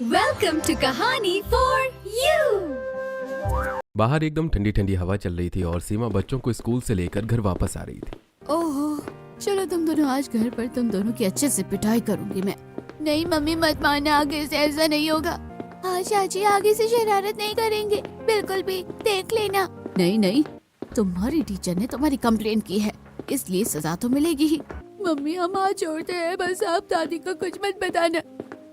Welcome to कहानी for you. बाहर एकदम ठंडी ठंडी हवा चल रही थी और सीमा बच्चों को स्कूल से लेकर घर वापस आ रही थी। ओहो, चलो तुम दोनों आज घर पर तुम दोनों की अच्छे से पिटाई करूंगी मैं। नहीं मम्मी मत मानना, आगे से ऐसा नहीं होगा। हाँ चाची, आगे से शरारत नहीं करेंगे बिल्कुल भी, देख लेना। नहीं नहीं, तुम्हारी टीचर ने तुम्हारी कंप्लेंट की है, इसलिए सजा तो मिलेगी ही। मम्मी हम हाथ जोड़ते हैं, बस आप दादी को कुछ मत बताना।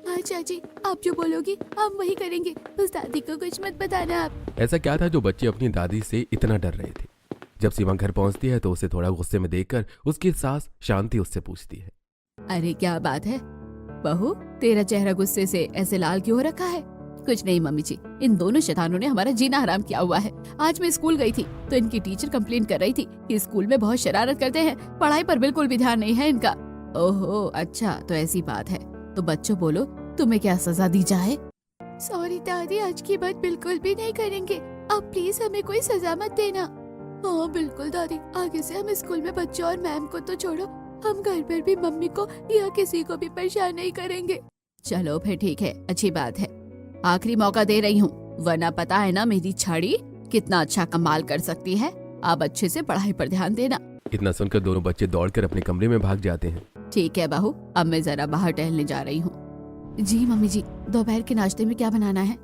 हाँ चाची, आप जो बोलोगी हम वही करेंगे, बस दादी को कुछ मत बताना आप। ऐसा क्या था जो बच्चे अपनी दादी से इतना डर रहे थे? जब सीमा घर पहुंचती है तो उसे थोड़ा गुस्से में देखकर उसकी सास शांति उससे पूछती है, अरे क्या बात है बहू, तेरा चेहरा गुस्से से ऐसे लाल क्यों हो रखा है? कुछ नहीं मम्मी जी, इन दोनों शैतानों ने हमारा जीना हराम किया हुआ है। आज मैं स्कूल गई थी तो इनकी टीचर कंप्लेंट कर रही थी कि स्कूल में बहुत शरारत करते हैं, पढ़ाई पर बिल्कुल भी ध्यान नहीं है इनका। ओहो अच्छा, तो ऐसी बात है, तो बच्चों बोलो तुम्हें क्या सजा दी जाए? सॉरी दादी, आज की बात बिल्कुल भी नहीं करेंगे, आप प्लीज हमें कोई सजा मत देना। हाँ बिल्कुल दादी, आगे से हम स्कूल में बच्चों और मैम को तो छोड़ो, हम घर पर भी मम्मी को या किसी को भी परेशान नहीं करेंगे। चलो फिर ठीक है, अच्छी बात है, आखिरी मौका दे रही हूँ, वरना पता है ना मेरी छड़ी कितना अच्छा कमाल कर सकती है। आप अच्छे से पढ़ाई पर ध्यान देना। इतना सुनकर दोनों बच्चे दौड़कर अपने कमरे में भाग जाते हैं। ठीक है बहू, अब मैं जरा बाहर टहलने जा रही हूँ। जी मम्मी जी, दोपहर के नाश्ते में क्या बनाना है?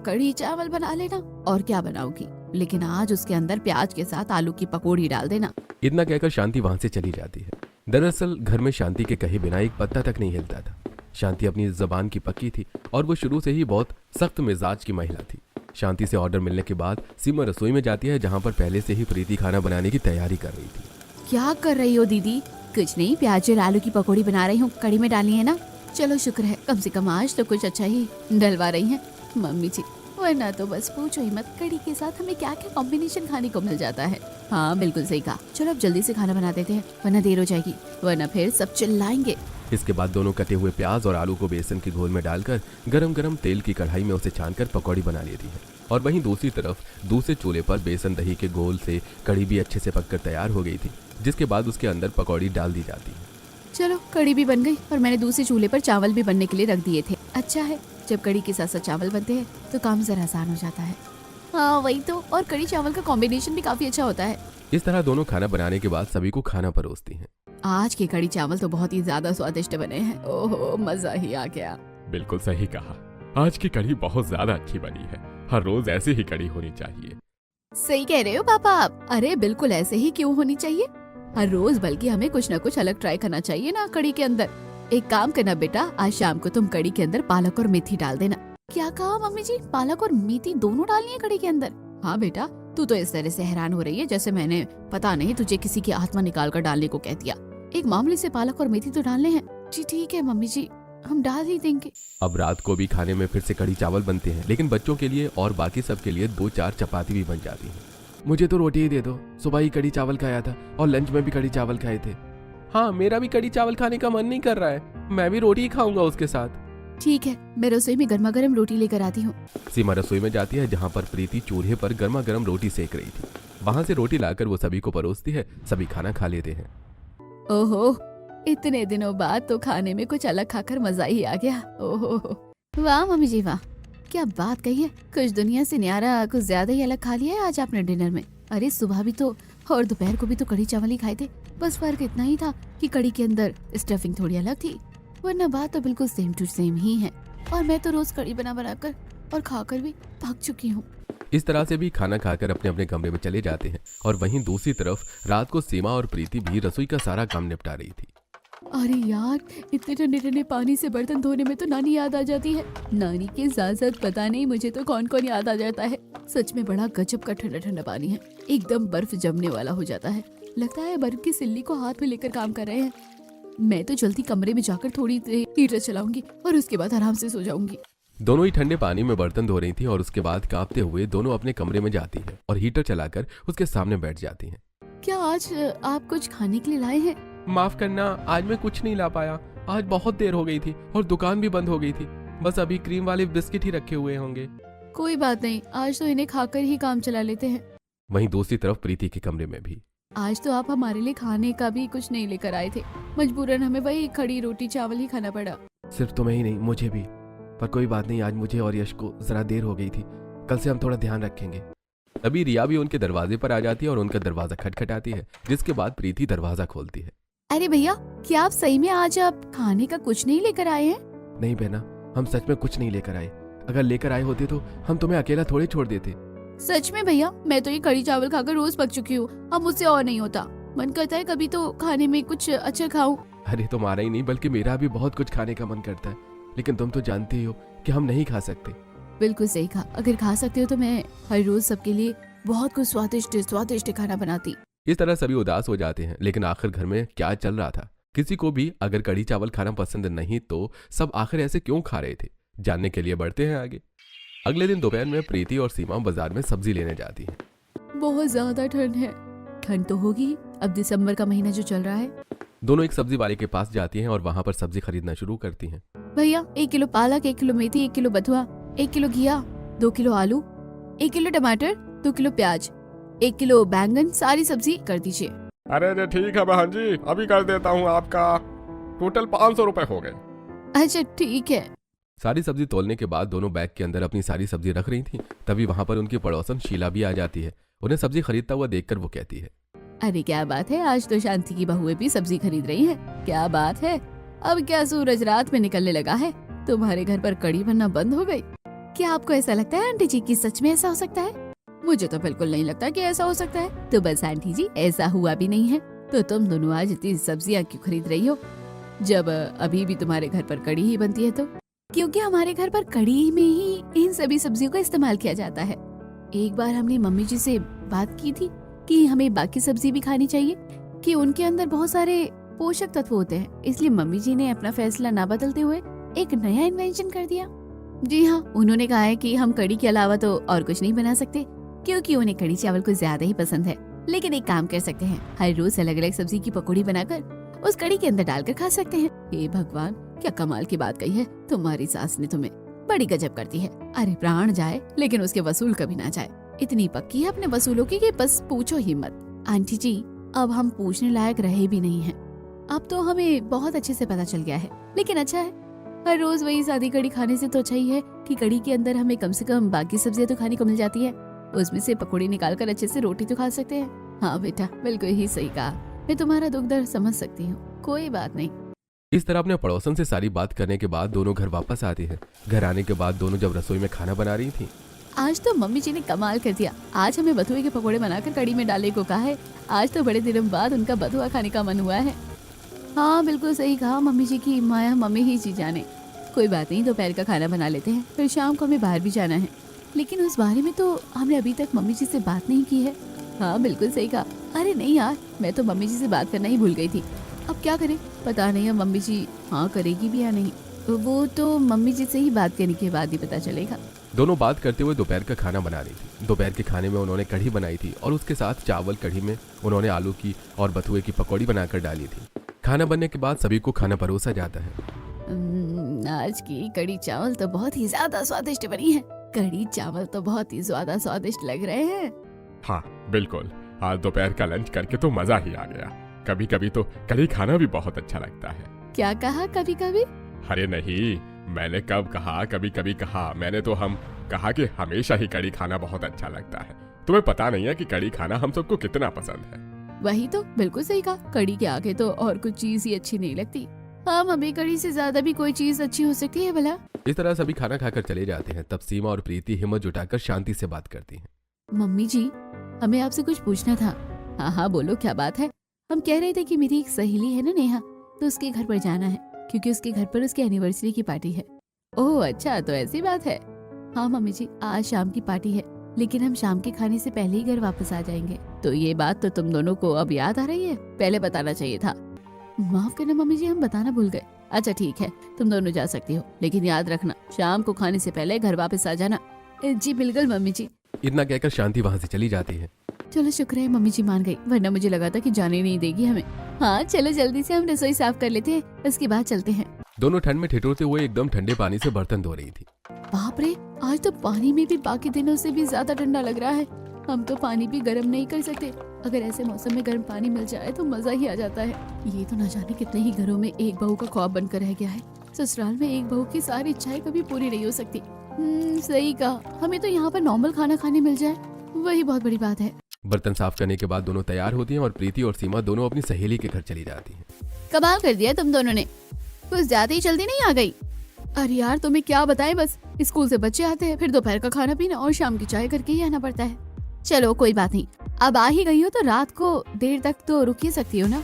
कढ़ी चावल बना लेना। और क्या बनाओगी? लेकिन आज उसके अंदर प्याज के साथ आलू की पकौड़ी डाल देना। इतना कहकर शांति वहां से चली जाती है। दरअसल घर में शांति के कहे बिना एक पत्ता तक नहीं हिलता था। शांति अपनी जबान की पक्की थी और वो शुरू से ही बहुत सख्त मिजाज की महिला थी। शांति से ऑर्डर मिलने के बाद सीमा रसोई में जाती है, जहाँ पर पहले से ही प्रीति खाना बनाने की तैयारी कर रही थी। क्या कर रही हो दीदी? कुछ नहीं, प्याज और आलू की पकौड़ी बना रही हूँ, कढ़ी में डाली है ना। चलो शुक्र है, कम से कम आज तो कुछ अच्छा ही डलवा रही हैं मम्मी जी, वरना तो बस पूछो ही मत, कढ़ी के साथ हमें क्या क्या कॉम्बिनेशन खाने को मिल जाता है। हाँ बिल्कुल सही कहा, चलो अब जल्दी से खाना बना देते हैं, वरना देर हो जाएगी, वरना फिर सब चिल्लाएंगे। इसके बाद दोनों कटे हुए प्याज और आलू को बेसन के घोल में डालकर गरम गरम तेल की कढ़ाई में उसे छानकर पकौड़ी बना लेती है। और वहीं दूसरी तरफ दूसरे चूल्हे पर बेसन दही के घोल से कढ़ी भी अच्छे से पककर तैयार हो गई थी, जिसके बाद उसके अंदर पकौड़ी डाल दी जाती है। चलो कढ़ी भी बन गई और मैंने दूसरे चूल्हे पर चावल भी बनने के लिए रख दिए थे। अच्छा है, जब कढ़ी के साथ साथ चावल बनते हैं तो काम जरा आसान हो जाता है। हाँ वही तो, और कढ़ी चावल का कॉम्बिनेशन भी काफी अच्छा होता है। इस तरह दोनों खाना बनाने के बाद सभी को खाना परोसती हैं। आज के कढ़ी चावल तो बहुत ही ज्यादा स्वादिष्ट बने हैं। ओहो, मजा ही आ गया। बिल्कुल सही कहा, आज की कढ़ी बहुत ज्यादा अच्छी बनी है, हर रोज ऐसी ही कढ़ी होनी चाहिए। सही कह रहे हो पापा आप। अरे बिल्कुल ऐसे ही क्यों होनी चाहिए, हर रोज, बल्कि हमें कुछ न कुछ अलग ट्राई करना चाहिए ना कढ़ी के अंदर। एक काम करना बेटा, आज शाम को तुम कढ़ी के अंदर पालक और मेथी डाल देना। क्या कहा मम्मी जी? पालक और मेथी दोनों डालनी है कढ़ी के अंदर? हाँ बेटा, तू तो इस तरह से हैरान हो रही है जैसे मैंने पता नहीं तुझे किसी की आत्मा निकाल कर डालने को कह दिया। एक मामूली से पालक और मेथी तो डालने हैं। जी ठीक है मम्मी जी, हम डाल ही देंगे। अब रात को भी खाने में फिर से कढ़ी चावल बनते हैं, लेकिन बच्चों के लिए और बाकी सब के लिए 2-4 चपाती भी बन जाती हैं। मुझे तो रोटी ही दे दो, सुबह ही कढ़ी चावल खाया था और लंच में भी कढ़ी चावल खाए थे। हाँ मेरा भी कढ़ी चावल खाने का मन नहीं कर रहा है, मैं भी रोटी ही खाऊंगा उसके साथ। ठीक है, मैं रसोई में गर्मा गर्म रोटी लेकर आती हूँ। सीमा रसोई में जाती है, जहाँ पर प्रीति चूल्हे पर गर्मा गर्म रोटी सेक रही थी। वहाँ से रोटी लाकर वो सभी को परोसती है, सभी खाना खा लेते हैं। ओहो, इतने दिनों बाद तो खाने में कुछ अलग खाकर मजा ही आ गया। ओहो वाह मम्मी जी वाह, क्या बात कही है, कुछ दुनिया से न्यारा, कुछ ज्यादा ही अलग खा लिया है आज आपने डिनर में। अरे सुबह भी तो और दोपहर को भी तो कढ़ी चावल ही खाए थे, बस फर्क इतना ही था कि कढ़ी के अंदर स्टफिंग थोड़ी अलग थी, वरना बात तो बिल्कुल सेम टू सेम ही है। और मैं तो रोज कढ़ी बनाकर और खाकर भी थक चुकी हूँ। इस तरह से भी खाना खाकर अपने अपने कमरे में चले जाते हैं। और वहीं दूसरी तरफ रात को सीमा और प्रीति भी रसोई का सारा काम निपटा रही थी। अरे यार, इतने ठंडे ठंडे पानी से बर्तन धोने में तो नानी याद आ जाती है। नानी के साथ साथ पता नहीं मुझे तो कौन कौन याद आ जाता है। सच में बड़ा गजब का ठंडा ठंडा पानी है, एकदम बर्फ जमने वाला हो जाता है। लगता है बर्फ की सिल्ली को हाथ में लेकर काम कर रहे हैं। मैं तो जल्दी कमरे में जाकर थोड़ी देर हीटर चलाऊंगी और उसके बाद आराम से सो जाऊंगी। दोनों ही ठंडे पानी में बर्तन धो रही थी और उसके बाद कांपते हुए दोनों अपने कमरे में जाती है और हीटर चलाकर उसके सामने बैठ जाती हैं। क्या आज आप कुछ खाने के लिए लाए हैं? माफ करना, आज मैं कुछ नहीं ला पाया, आज बहुत देर हो गई थी और दुकान भी बंद हो गई थी, बस अभी क्रीम वाले बिस्किट ही रखे हुए होंगे। कोई बात नहीं, आज तो इन्हें खाकर ही काम चला लेते हैं। वहीं दूसरी तरफ प्रीति के कमरे में भी आज तो आप हमारे लिए खाने का भी कुछ नहीं लेकर आए थे, मजबूरन हमें वही खड़ी रोटी चावल ही खाना पड़ा। सिर्फ तुम्हें ही नहीं, मुझे भी। पर कोई बात नहीं, आज मुझे और यश को जरा देर हो गई थी, कल से हम थोड़ा ध्यान रखेंगे। तभी रिया भी उनके दरवाजे पर आ जाती है और उनका दरवाजा खटखटाती है, जिसके बाद प्रीति दरवाजा खोलती है। अरे भैया, क्या आप सही में आज आप खाने का कुछ नहीं लेकर आए हैं? नहीं बहना, हम सच में कुछ नहीं लेकर आए। अगर लेकर आए होते तो हम तुम्हें अकेला थोड़ी छोड़ देते। सच में भैया, मैं तो ये कढ़ी चावल खाकर रोज पक चुकी हूँ, अब मुझसे और नहीं होता। मन करता है कभी तो खाने में कुछ अच्छा खाऊं। अरे तुम्हारा ही नहीं बल्कि मेरा भी बहुत कुछ खाने का मन करता है, लेकिन तुम तो जानते ही हो कि हम नहीं खा सकते। बिल्कुल सही कहा, अगर खा सकते हो तो मैं हर रोज सबके लिए बहुत कुछ स्वादिष्ट स्वादिष्ट खाना बनाती। इस तरह सभी उदास हो जाते हैं, लेकिन आखिर घर में क्या चल रहा था? किसी को भी अगर कढ़ी चावल खाना पसंद नहीं तो सब आखिर ऐसे क्यों खा रहे थे, जानने के लिए बढ़ते हैं आगे। अगले दिन दोपहर में प्रीति और सीमा बाजार में सब्जी लेने जाती है। बहुत ज्यादा ठंड है। ठंड तो होगी, अब दिसंबर का महीना जो चल रहा है। दोनों एक सब्जी वाले के पास जाती हैं और वहां पर सब्जी खरीदना शुरू करती हैं। भैया 1 किलो पालक, 1 किलो मेथी, 1 किलो बथुआ, 1 किलो घिया, 2 किलो आलू, 1 किलो टमाटर, 2 किलो प्याज, 1 किलो बैंगन, सारी सब्जी कर दीजिए। अरे ठीक है बहन जी, अभी कर देता हूँ। आपका टोटल 500 रुपए हो गए। अच्छा ठीक है। सारी सब्जी तोलने के बाद दोनों बैग के अंदर अपनी सारी सब्जी रख रही थी, तभी वहां पर उनकी पड़ोसन शीला भी आ जाती है। उन्हें सब्जी खरीदता हुआ देखकर वो कहती है, अरे क्या बात है, आज तो शांति की बहुएं भी सब्जी खरीद रही हैं। क्या बात है, अब क्या सूरज रात में निकलने लगा है? तुम्हारे घर पर कड़ी बनना बंद हो गई? क्या आपको ऐसा लगता है आंटी जी कि सच में ऐसा हो सकता है? मुझे तो बिल्कुल नहीं लगता कि ऐसा हो सकता है। तो बस आंटी जी, ऐसा हुआ भी नहीं है तो तुम दोनों आज इतनी सब्जियां क्यों खरीद रही हो, जब अभी भी तुम्हारे घर पर कड़ी ही बनती है? तो क्योंकि हमारे घर पर कड़ी में ही इन सभी सब्जियों का इस्तेमाल किया जाता है। एक बार हमने मम्मी जी से बात की थी कि हमें बाकी सब्जी भी खानी चाहिए, कि उनके अंदर बहुत सारे पोषक तत्व होते हैं, इसलिए मम्मी जी ने अपना फैसला ना बदलते हुए एक नया इन्वेंशन कर दिया। जी हाँ, उन्होंने कहा है कि हम कड़ी के अलावा तो और कुछ नहीं बना सकते, क्योंकि उन्हें कड़ी चावल कुछ ज्यादा ही पसंद है। लेकिन एक काम कर सकते हैं, हर रोज अलग अलग सब्जी की पकौड़ी बनाकर उस कड़ी के अंदर डालकर खा सकते हैं। हे भगवान, क्या कमाल की बात कही है। तुम्हारी सास ने तुम्हें बड़ी गजब करती है। अरे प्राण जाए लेकिन उसके वसूल कभी ना जाए। इतनी पक्की है अपने वसूलों की कि बस पूछो ही मत। आंटी जी, अब हम पूछने लायक रहे भी नहीं हैं। अब तो हमें बहुत अच्छे से पता चल गया है। लेकिन अच्छा है, हर रोज वही सादी कड़ी खाने से तो अच्छा ही है कि कड़ी के अंदर हमें कम से कम बाकी सब्जियां तो खाने को मिल जाती है। उसमें से पकौड़ी निकालकर अच्छे से रोटी तो खा सकते हैं। हाँ बेटा, बिल्कुल ही सही कहा। मैं तुम्हारा दुख दर्द समझ सकती हूँ, कोई बात नहीं। इस तरह अपने पड़ोसन से सारी बात करने के बाद दोनों घर वापस आती हैं। घर आने के बाद दोनों जब रसोई में खाना बना रही थी, आज तो मम्मी जी ने कमाल कर दिया। आज हमें बथुए के पकोड़े बनाकर कड़ी में डालने को कहा है। आज तो बड़े दिनों बाद उनका बथुआ खाने का मन हुआ है। हाँ बिल्कुल सही कहा, मम्मी जी की माया मम्मी ही जी जाने। कोई बात नहीं, दोपहर का खाना बना लेते हैं, फिर शाम को हमें बाहर भी जाना है। लेकिन उस बारे में तो हमने अभी तक मम्मी जी से बात नहीं की है। हाँ बिल्कुल सही कहा। अरे नहीं यार, मैं तो मम्मी जी से बात करना ही भूल गई थी। अब क्या करें, पता नहीं अब मम्मी जी हाँ करेगी भी या नहीं। वो तो मम्मी जी से ही बात करने के बाद ही पता चलेगा। दोनों बात करते हुए दोपहर का खाना बना रही थी। दोपहर के खाने में उन्होंने कढ़ी बनाई थी और उसके साथ चावल कढ़ी में उन्होंने आलू की और बथुए की पकौड़ी बनाकर डाली थी। खाना बनने के बाद सभी को खाना परोसा जाता है। आज की कढ़ी चावल तो बहुत ही ज्यादा स्वादिष्ट बनी है। कढ़ी चावल तो बहुत ही ज्यादा स्वादिष्ट लग रहे हैं। हाँ बिल्कुल, आज दोपहर का लंच करके तो मजा ही आ गया। कभी कभी तो कढ़ी खाना भी बहुत अच्छा लगता है। क्या कहा कभी कभी? अरे नहीं, मैंने कब कहा कभी कभी कहा, मैंने तो हम कहा कि हमेशा ही कढ़ी खाना बहुत अच्छा लगता है। तुम्हें पता नहीं है कि कढ़ी खाना हम सबको कितना पसंद है। वही तो, बिल्कुल सही कहा। कढ़ी के आगे तो और कुछ चीज ही अच्छी नहीं लगती। हाँ, मम्मी कढ़ी से ज्यादा भी कोई चीज अच्छी हो सकती है भला। इस तरह सभी खाना खाकर चले जाते हैं। तब सीमा और प्रीति हिम्मत जुटाकर शांति से बात करती हैं। मम्मी जी, हमें आपसे कुछ पूछना था। हाँ हाँ बोलो, क्या बात है? हम कह रहे थे कि मेरी एक सहेली है ना नेहा, तो उसके घर पर जाना है, क्योंकि उसके घर पर उसकी एनिवर्सरी की पार्टी है। ओह अच्छा, तो ऐसी बात है। हाँ मम्मी जी, आज शाम की पार्टी है, लेकिन हम शाम के खाने से पहले ही घर वापस आ जाएंगे। तो ये बात तो तुम दोनों को अब याद आ रही है? पहले बताना चाहिए था। माफ करना मम्मी जी, हम बताना भूल गए। अच्छा ठीक है, तुम दोनों जा सकती हो, लेकिन याद रखना शाम को खाने से पहले घर वापस आ जाना। जी बिल्कुल मम्मी जी। इतना कहकर शांति वहाँ से चली जाती है। चलो शुक्र है मम्मी जी मान गई, वरना मुझे लगा था कि जाने नहीं देगी हमें। हाँ चलो जल्दी से हम रसोई साफ कर लेते हैं, उसके बाद चलते हैं। दोनों ठंड में ठिठुरते हुए एकदम ठंडे पानी से बर्तन धो रही थी। बाप रे, आज तो पानी में भी बाकी दिनों से भी ज्यादा ठंडा लग रहा है। हम तो पानी भी गर्म नहीं कर सकते। अगर ऐसे मौसम में गर्म पानी मिल जाए तो मजा ही आ जाता है। ये तो ना जाने कितने ही घरों में एक बहू का ख्वाब बनकर रह गया है। ससुराल में एक बहू की सारी इच्छाएं कभी पूरी नहीं हो सकती। सही कहा, हमें तो यहाँ पर नॉर्मल खाना खाने मिल जाए वही बहुत बड़ी बात है। बर्तन साफ करने के बाद दोनों तैयार होती हैं और प्रीति और सीमा दोनों अपनी सहेली के घर चली जाती हैं। कमाल कर दिया तुम दोनों ने, कुछ ज्यादा ही जल्दी नहीं आ गई। अरे यार तुम्हें क्या बताएं, बस स्कूल से बच्चे आते हैं, फिर दोपहर का खाना पीना और शाम की चाय करके ही आना पड़ता है। चलो कोई बात नहीं, अब आ ही गई हो तो रात को देर तक तो रुक ही सकती हो ना।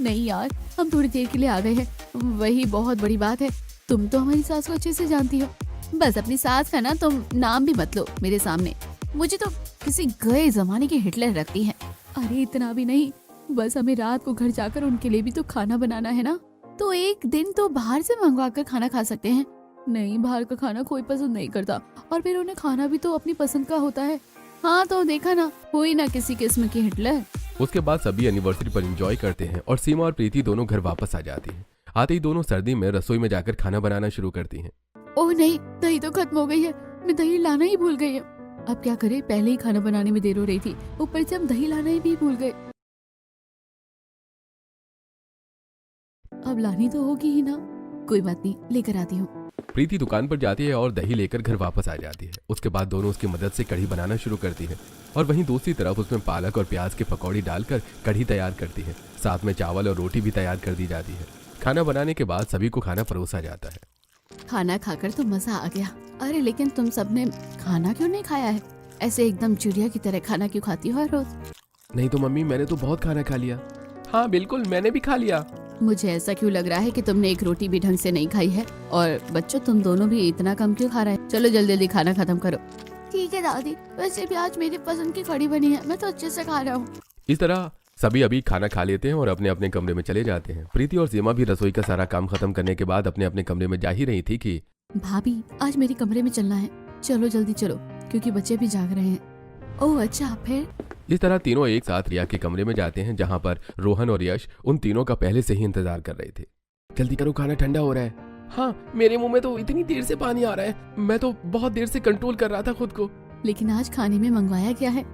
नहीं यार, हम थोड़ी देर के लिए आ गए हैं, वही बहुत बड़ी बात है। तुम तो हमारी सास को अच्छे से जानती हो, बस अपनी सास का ना तुम नाम भी मत लो मेरे सामने, मुझे तो किसी गए जमाने के हिटलर रखती है। अरे इतना भी नहीं, बस हमें रात को घर जाकर उनके लिए भी तो खाना बनाना है ना, तो एक दिन तो बाहर से मंगवा कर खाना खा सकते हैं। नहीं, बाहर का खाना कोई पसंद नहीं करता, और फिर उन्हें खाना भी तो अपनी पसंद का होता है। हाँ तो देखा ना, हुई ना किसी किस्म की हिटलर। उसके बाद सभी एनिवर्सरी पर एंजॉय करते हैं और सीमा और प्रीति दोनों घर वापस आ जाती हैं। आते ही दोनों सर्दी में रसोई में जाकर खाना बनाना शुरू करती हैं। ओह नहीं, दही तो खत्म हो गई है, मैं दही लाना ही भूल गई हूँ। अब क्या करें, पहले ही खाना बनाने में देर हो रही थी, ऊपर से हम दही लाना ही भी भूल गए। अब लानी तो होगी ही ना, कोई बात नहीं, लेकर आती हूँ। प्रीति दुकान पर जाती है और दही लेकर घर वापस आ जाती है। उसके बाद दोनों उसकी मदद से कढ़ी बनाना शुरू करती है और वहीं दूसरी तरफ उसमें पालक और प्याज के पकौड़ी डालकर कढ़ी तैयार करती है। साथ में चावल और रोटी भी तैयार कर दी जाती है। खाना बनाने के बाद सभी को खाना परोसा जाता है। खाना खाकर तो मजा आ गया। अरे लेकिन तुम सबने खाना क्यों नहीं खाया है? ऐसे एकदम चिड़िया की तरह खाना क्यों खाती हो हर रोज? नहीं तो मम्मी, मैंने तो बहुत खाना खा लिया। हाँ बिल्कुल, मैंने भी खा लिया। मुझे ऐसा क्यों लग रहा है कि तुमने एक रोटी भी ढंग से नहीं खाई है। और बच्चों, तुम दोनों भी इतना कम क्यों खा रहे हैं? चलो जल्दी जल्दी खाना खत्म करो। ठीक है दादी, वैसे भी आज मेरी पसंद की कढ़ी बनी है, मैं तो अच्छे से खा रहा हूँ। इस तरह सभी अभी खाना खा लेते हैं और अपने अपने कमरे में चले जाते हैं। प्रीति और सीमा भी रसोई का सारा काम खत्म करने के बाद अपने अपने कमरे में जा ही रही थी कि भाभी, आज मेरे कमरे में चलना है, चलो जल्दी चलो, क्योंकि बच्चे भी जाग रहे हैं। ओह अच्छा, फिर? इस तरह तीनों एक साथ रिया के कमरे में जाते हैं, जहां पर रोहन और यश उन तीनों का पहले से ही इंतजार कर रहे थे। जल्दी करो, खाना ठंडा हो रहा है। हाँ, मेरे मुंह में तो इतनी देर से पानी आ रहा है, मैं तो बहुत देर से कंट्रोल कर रहा था खुद को। लेकिन आज खाने में मंगवाया क्या है?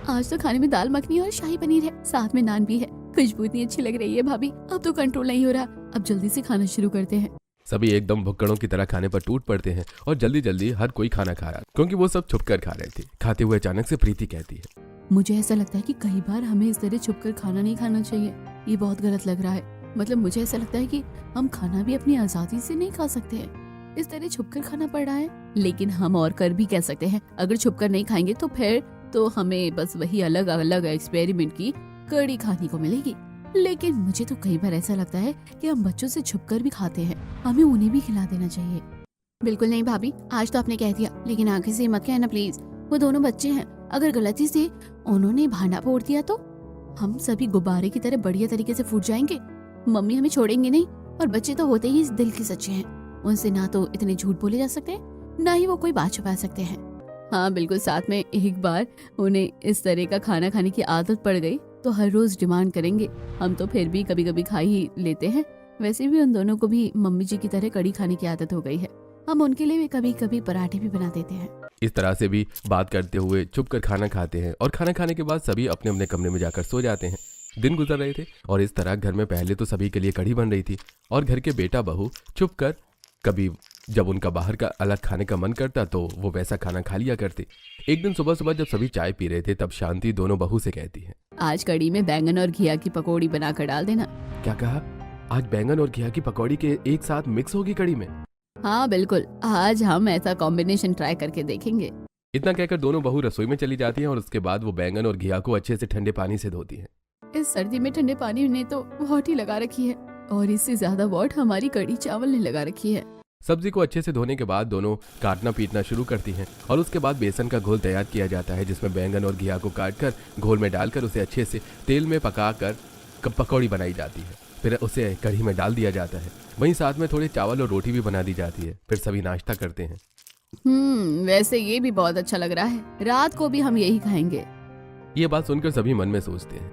आज तो खाने में दाल मखनी और शाही पनीर है, साथ में नान भी है। खुशबू इतनी अच्छी लग रही है भाभी, अब तो कंट्रोल नहीं हो रहा। अब जल्दी से खाना शुरू करते हैं। सभी एकदम भुक्कड़ों की तरह खाने पर टूट पड़ते हैं और जल्दी जल्दी हर कोई खाना खा रहा, क्योंकि वो सब छुपकर खा रहे थे। खाते हुए अचानक से प्रीति कहती है, मुझे ऐसा लगता है कि कई बार हमें इस तरह छुपकर खाना नहीं खाना चाहिए, ये बहुत गलत लग रहा है। मतलब मुझे ऐसा लगता है कि हम खाना भी अपनी आजादी से नहीं खा सकते हैं, इस तरह छुपकर खाना पड़ रहा है। लेकिन हम और कर भी कह सकते हैं, अगर छुपकर नहीं खाएंगे तो फिर तो हमें बस वही अलग अलग एक्सपेरिमेंट की कड़ी खाने को मिलेगी। लेकिन मुझे तो कई बार ऐसा लगता है कि हम बच्चों से छुपकर भी खाते हैं, हमें उन्हें भी खिला देना चाहिए। बिल्कुल नहीं भाभी, आज तो आपने कह दिया, लेकिन आगे से मत कहना प्लीज। वो दोनों बच्चे हैं, अगर गलती से उन्होंने भांडा फोड़ दिया तो हम सभी गुब्बारे की तरह बढ़िया तरीके से फूट जाएंगे। मम्मी हमें छोड़ेंगे नहीं, और बच्चे तो होते ही इस दिल के सच्चे हैं, उनसे ना तो इतने झूठ बोले जा सकते हैं, ना ही वो कोई बात छुपा सकते हैं। हाँ बिल्कुल, साथ में एक बार उन्हें इस तरह का खाना खाने की आदत पड़ गई तो हर रोज डिमांड करेंगे। हम तो फिर भी कभी कभी खा ही लेते हैं। वैसे भी उन दोनों को भी मम्मी जी की तरह कड़ी खाने की आदत हो गई है, हम उनके लिए भी कभी कभी पराठे भी बना देते हैं। इस तरह से भी बात करते हुए छुपकर खाना खाते हैं और खाना खाने के बाद सभी अपने अपने कमरे में जाकर सो जाते हैं। दिन गुजर रहे थे और इस तरह घर में पहले तो सभी के लिए कढ़ी बन रही थी और घर के बेटा बहू छुपकर कभी जब उनका बाहर का अलग खाने का मन करता तो वो वैसा खाना खा लिया करते। एक दिन सुबह सुबह जब सभी चाय पी रहे थे तब शांति दोनों बहू से कहती है, आज कढ़ी में बैंगन और घिया की पकौड़ी बनाकर डाल देना। क्या कहा? आज बैंगन और घिया की पकौड़ी के एक साथ मिक्स होगी कढ़ी में? हाँ बिल्कुल, आज हम ऐसा कॉम्बिनेशन ट्राई करके देखेंगे। इतना कहकर दोनों बहू रसोई में चली जाती हैं और उसके बाद वो बैंगन और घिया को अच्छे से ठंडे पानी से धोती हैं। इस सर्दी में ठंडे पानी ने तो वॉट ही लगा रखी है, और इससे ज्यादा वॉट हमारी कढ़ी चावल ने लगा रखी है। सब्जी को अच्छे से धोने के बाद दोनों काटना पीटना शुरू करती हैं और उसके बाद बेसन का घोल तैयार किया जाता है, जिसमें बैंगन और घिया को काटकर घोल में डालकर उसे अच्छे से तेल में पकाकर पकौड़ी बनाई जाती है। फिर उसे कढ़ी में डाल दिया जाता है। वहीं साथ में थोड़े चावल और रोटी भी बना दी जाती है। फिर सभी नाश्ता करते हैं। वैसे ये भी बहुत अच्छा लग रहा है, रात को भी हम यही खाएंगे। ये बात सुनकर सभी मन में सोचते हैं,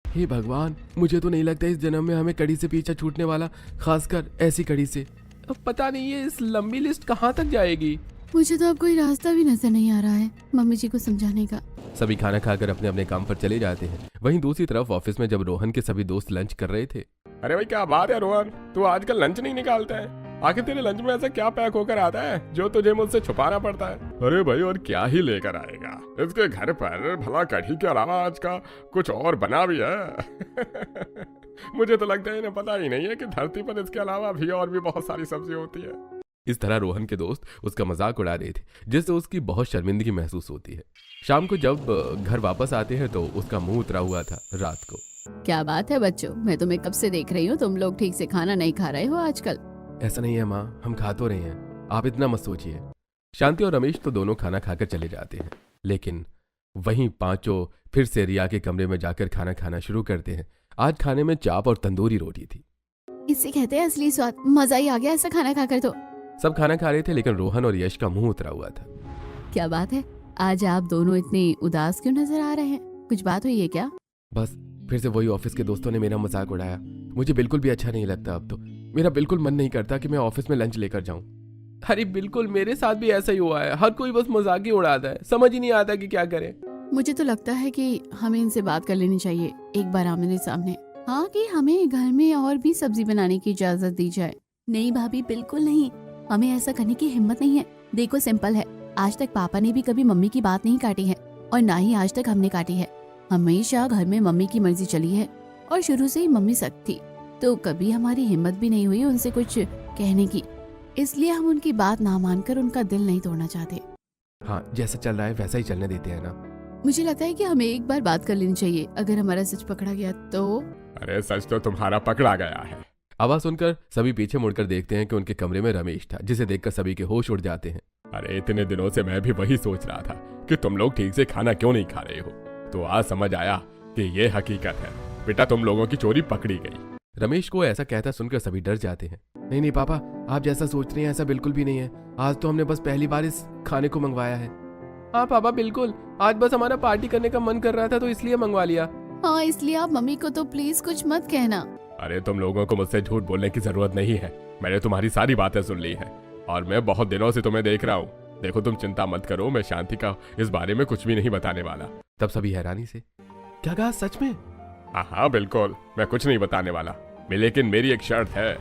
हे भगवान, मुझे तो नहीं लगता इस जन्म में हमें कढ़ी से पीछा छूटने वाला, खासकर ऐसी कढ़ी से। अब पता नहीं ये इस लंबी लिस्ट कहाँ तक जाएगी। मुझे तो अब कोई रास्ता भी नजर नहीं आ रहा है मम्मी जी को समझाने का। सभी खाना खाकर अपने अपने काम पर चले जाते हैं। वहीं दूसरी तरफ ऑफिस में जब रोहन के सभी दोस्त लंच कर रहे थे। अरे भाई क्या बात है रोहन, तू आजकल लंच नहीं निकालता है? आखिर तेरे लंच में ऐसा क्या पैक होकर आता है जो तुझे मुझसे छुपाना पड़ता है? अरे भाई, और क्या ही लेकर आएगा? इसके घर पर भला कढ़ी के अलावा आज का कुछ और बना भी है। मुझे तो लगता है इन्हें पता ही नहीं है कि धरती पर इसके अलावा भी और भी बहुत सारी सब्जी होती है। इस तरह रोहन के दोस्त उसका मजाक उड़ा रहे थे, जिससे उसकी बहुत शर्मिंदगी महसूस होती है। शाम को जब घर वापस आते हैं तो उसका मुंह उतरा हुआ था रात को। क्या बात है बच्चों, मैं तुम्हें कब से देख रही हूँ, तुम लोग ठीक से खाना नहीं खा रहे हो आजकल। ऐसा नहीं है माँ, हम खा तो रहे हैं, आप इतना मत सोचिए। शांति और रमेश तो दोनों खाना खाकर चले जाते हैं, लेकिन वहीं पांचों फिर से रिया के कमरे में जाकर खाना खाना शुरू करते हैं। आज खाने में चाप और तंदूरी रोटी थी। इससे कहते हैं असली स्वाद, मजा ही आ गया ऐसा खाना खाकर तो। सब खाना खा रहे थे, लेकिन रोहन और यश का मुंह उतरा हुआ था। क्या बात है, आज आप दोनों इतने उदास क्यों नजर आ रहे हैं? कुछ बात हुई है क्या? बस फिर से वही ऑफिस के दोस्तों ने मेरा मजाक उड़ाया। मुझे बिल्कुल भी अच्छा नहीं लगता। अब तो मेरा बिल्कुल मन नहीं करता कि मैं ऑफिस में लंच लेकर जाऊं। अरे बिल्कुल, मेरे साथ भी ऐसा ही हुआ है। हर कोई बस मजाक ही उड़ाता है, समझ ही नहीं आता कि क्या करें। मुझे तो लगता है कि हमें इनसे बात कर लेनी चाहिए एक बार आमने सामने। हाँ, कि हमें घर में और भी सब्जी बनाने की इजाजत दी जाए। नहीं भाभी, बिल्कुल नहीं, हमें ऐसा करने की हिम्मत नहीं है। देखो सिंपल है, आज तक पापा ने भी कभी मम्मी की बात नहीं काटी है और ना ही आज तक हमने काटी है। हमेशा घर में मम्मी की मर्जी चली है और शुरू से ही मम्मी सख्त थी, तो कभी हमारी हिम्मत भी नहीं हुई उनसे कुछ कहने की। इसलिए हम उनकी बात ना मानकर उनका दिल नहीं तोड़ना चाहते। हाँ, जैसा चल रहा है वैसा ही चलने देते हैं ना। मुझे लगता है कि हमें एक बार बात कर लेनी चाहिए, अगर हमारा सच पकड़ा गया तो। अरे सच तो तुम्हारा पकड़ा गया है। आवाज सुनकर सभी पीछे मुड़कर देखते हैं कि उनके कमरे में रमेश था, जिसे देखकर सभी के होश उड़ जाते हैं। अरे इतने दिनों से मैं भी वही सोच रहा था कि तुम लोग ठीक से खाना क्यों नहीं खा रहे हो, तो आज समझ आया कि ये हकीकत है। बेटा, तुम लोगों की चोरी पकड़ी गई। रमेश को ऐसा कहता सुनकर सभी डर जाते हैं। नहीं नहीं पापा, आप जैसा सोच रहे हैं ऐसा बिल्कुल भी नहीं है। आज तो हमने बस पहली बार इस खाने को मंगवाया है। हाँ पापा बिल्कुल, आज बस हमारा पार्टी करने का मन कर रहा था तो इसलिए मंगवा लिया। हाँ, इसलिए आप मम्मी को तो प्लीज कुछ मत कहना। अरे तुम लोगों को मुझसे झूठ बोलने की जरूरत नहीं है। मैंने तुम्हारी सारी बातें सुन ली है और मैं बहुत दिनों से तुम्हें देख रहा हूँ। देखो, तुम चिंता मत करो, मैं शांति का इस बारे में कुछ भी नहीं बताने वाला। तब सभी हैरानी से, क्या कहा, सच में? हाँ बिल्कुल, मैं कुछ नहीं बताने वाला, लेकिन मेरी एक शर्त है।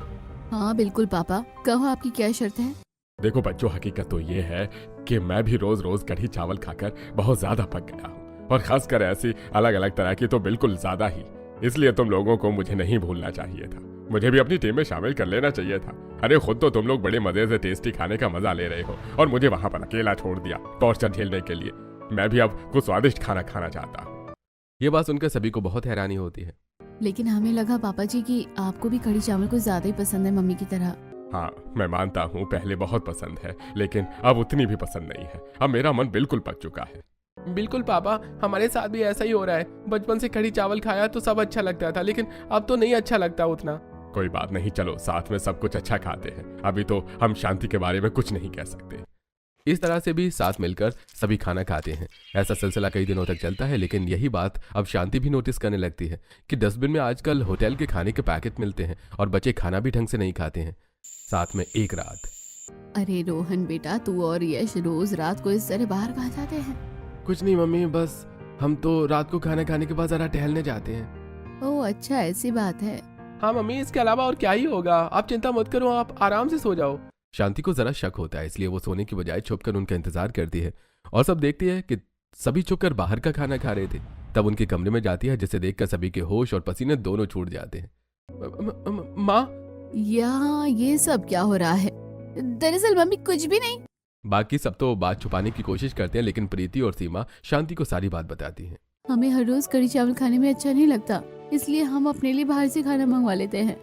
हाँ बिल्कुल पापा, कहो आपकी क्या शर्त है? देखो बच्चों, हकीकत तो ये है कि मैं भी रोज रोज कढ़ी चावल खाकर बहुत ज्यादा पक गया हूँ, और खासकर ऐसी अलग अलग तरह की तो बिल्कुल ज्यादा ही। इसलिए तुम लोगों को मुझे नहीं भूलना चाहिए था, मुझे भी अपनी टीम में शामिल कर लेना चाहिए था। अरे खुद तो तुम लोग बड़े मजे से टेस्टी खाने का मजा ले रहे हो और मुझे वहां पर अकेला छोड़ दिया टॉर्चर झेलने के लिए। मैं भी अब कुछ स्वादिष्ट खाना खाना चाहता हूँ। ये बात सुनकर सभी को बहुत हैरानी होती है। लेकिन हमें लगा पापा जी कि आपको भी कढ़ी चावल कुछ ज्यादा ही पसंद है मम्मी की तरह। हाँ, मैं मानता हूँ पहले बहुत पसंद है, लेकिन अब उतनी भी पसंद नहीं है। अब मेरा मन बिल्कुल पक चुका है। बिल्कुल पापा, हमारे साथ भी ऐसा ही हो रहा है। बचपन से कढ़ी चावल खाया तो सब अच्छा लगता था, लेकिन अब तो नहीं अच्छा लगता उतना। कोई बात नहीं, चलो साथ में सब कुछ अच्छा खाते हैं। अभी तो हम शांति के बारे में कुछ नहीं कह सकते। इस तरह से भी साथ मिलकर सभी खाना खाते हैं। ऐसा सिलसिला कई दिनों तक चलता है, लेकिन यही बात अब शांति भी नोटिस करने लगती है कि डस्टबिन में आजकल होटल के खाने के पैकेट मिलते हैं और बच्चे खाना भी ढंग से नहीं खाते हैं। साथ में एक रात। अरे रोहन बेटा, तू और यश रोज रात को इस तरह बाहर कहाँ जाते हैं? कुछ नहीं मम्मी, बस हम तो रात को खाना खाने के बाद जरा टहलने जाते हैं। ओह अच्छा, ऐसी बात है। हाँ मम्मी, इसके अलावा और क्या ही होगा। आप चिंता मत करो, आप आराम से सो जाओ। शांति को जरा शक होता है, इसलिए वो सोने की बजाय छुपकर उनका इंतजार करती है और सब देखती है कि सभी छुपकर बाहर का खाना खा रहे थे। तब उनके कमरे में जाती है, जिसे देखकर सभी के होश और पसीने दोनों छूट जाते हैं। माँ, यहाँ ये सब क्या हो रहा है? दरअसल मम्मी कुछ भी नहीं। बाकी सब तो बात छुपाने की कोशिश करते हैं, लेकिन प्रीति और सीमा शांति को सारी बात बताती हैं। हमें हर रोज कढ़ी चावल खाने में अच्छा नहीं लगता, इसलिए हम अपने लिए बाहर से खाना मंगवा लेते हैं।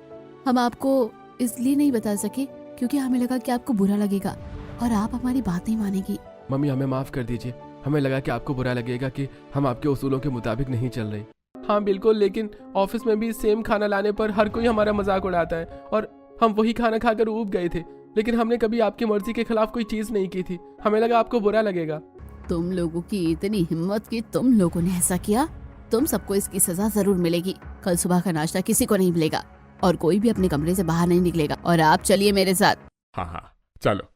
हम आपको इसलिए नहीं बता सके क्योंकि हमें लगा कि आपको बुरा लगेगा और आप हमारी बात नहीं मानेगी। मम्मी, हमें माफ कर दीजिए। हमें लगा कि आपको बुरा लगेगा कि हम आपके उसूलों के मुताबिक नहीं चल रहे। हाँ बिल्कुल, लेकिन ऑफिस में भी सेम खाना लाने पर हर कोई हमारा मजाक उड़ाता है और हम वही खाना खाकर ऊब गए थे, लेकिन हमने कभी आपकी मर्जी के खिलाफ कोई चीज नहीं की थी। हमें लगा आपको बुरा लगेगा। तुम लोगों की इतनी हिम्मत कि तुम लोगों ने ऐसा किया। तुम सबको इसकी सजा जरूर मिलेगी। कल सुबह का नाश्ता किसी को नहीं मिलेगा और कोई भी अपने कमरे से बाहर नहीं निकलेगा। और आप चलिए मेरे साथ। हाँ चलो।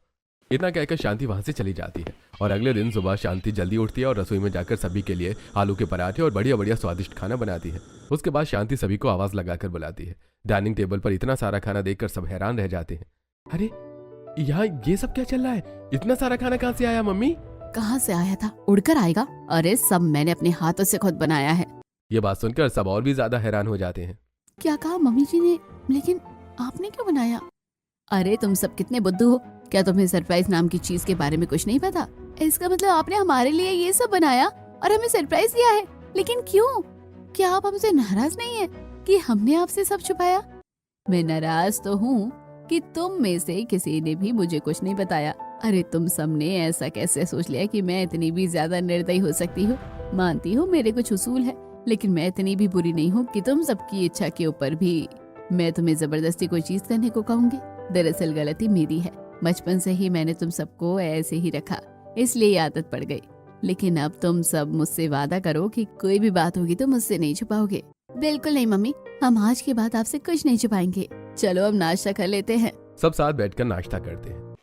इतना कहकर शांति वहां से चली जाती है और अगले दिन सुबह शांति जल्दी उठती है और रसोई में जाकर सभी के लिए आलू के पराठे और बढ़िया बढ़िया स्वादिष्ट खाना बनाती है। उसके बाद शांति सभी को आवाज लगाकर बुलाती है। डाइनिंग टेबल पर इतना सारा खाना देखकर सब हैरान रह जाते हैं। अरे यहाँ ये सब क्या चल रहा है? इतना सारा खाना कहाँ से आया मम्मी? कहाँ से आया था? उड़कर आएगा? अरे सब मैंने अपने हाथों से खुद बनाया है। ये बात सुनकर सब और भी ज्यादा हैरान हो जाते हैं। क्या कहा मम्मी जी ने? लेकिन आपने क्यों बनाया? अरे तुम सब कितने बुद्धू हो, क्या तुम्हें सरप्राइज नाम की चीज के बारे में कुछ नहीं पता? इसका मतलब आपने हमारे लिए ये सब बनाया और हमें सरप्राइज दिया है, लेकिन क्यों? क्या आप हमसे नाराज नहीं है कि हमने आपसे सब छुपाया? मैं नाराज तो हूँ कि तुम में से किसी ने भी मुझे कुछ नहीं बताया। अरे तुम सबने ऐसा कैसे सोच लिया कि मैं इतनी भी ज्यादा निर्दयी हो सकती हूँ? मानती हूँ मेरे कुछ उसूल है, लेकिन मैं इतनी भी बुरी नहीं हूँ कि तुम सबकी इच्छा के ऊपर भी मैं तुम्हें जबरदस्ती कोई चीज करने को कहूंगी। दरअसल गलती मेरी है, बचपन से ही मैंने तुम सबको ऐसे ही रखा, इसलिए ये आदत पड़ गई। लेकिन अब तुम सब मुझसे वादा करो कि कोई भी बात होगी तो मुझसे नहीं छुपाओगे। बिल्कुल नहीं मम्मी, हम आज के बाद आपसे कुछ नहीं छुपाएंगे। चलो अब नाश्ता कर लेते हैं। सब साथ बैठकर नाश्ता करते हैं।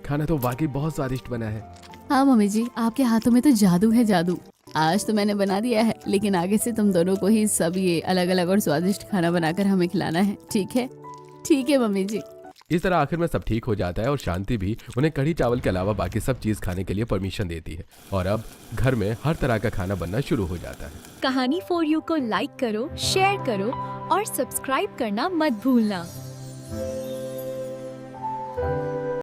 खाना तो वाकई बहुत स्वादिष्ट बना है। हाँ मम्मी जी, आपके हाथों में तो जादू है, जादू। आज तो मैंने बना दिया है, लेकिन आगे से तुम दोनों को ही सब ये अलग अलग और स्वादिष्ट खाना बनाकर हमें खिलाना है, ठीक है? ठीक है मम्मी जी। इस तरह आखिर में सब ठीक हो जाता है और शांति भी उन्हें कढ़ी चावल के अलावा बाकी सब चीज खाने के लिए परमिशन देती है और अब घर में हर तरह का खाना बनना शुरू हो जाता है। कहानी फॉर यू को लाइक करो, शेयर करो और सब्सक्राइब करना मत भूलना।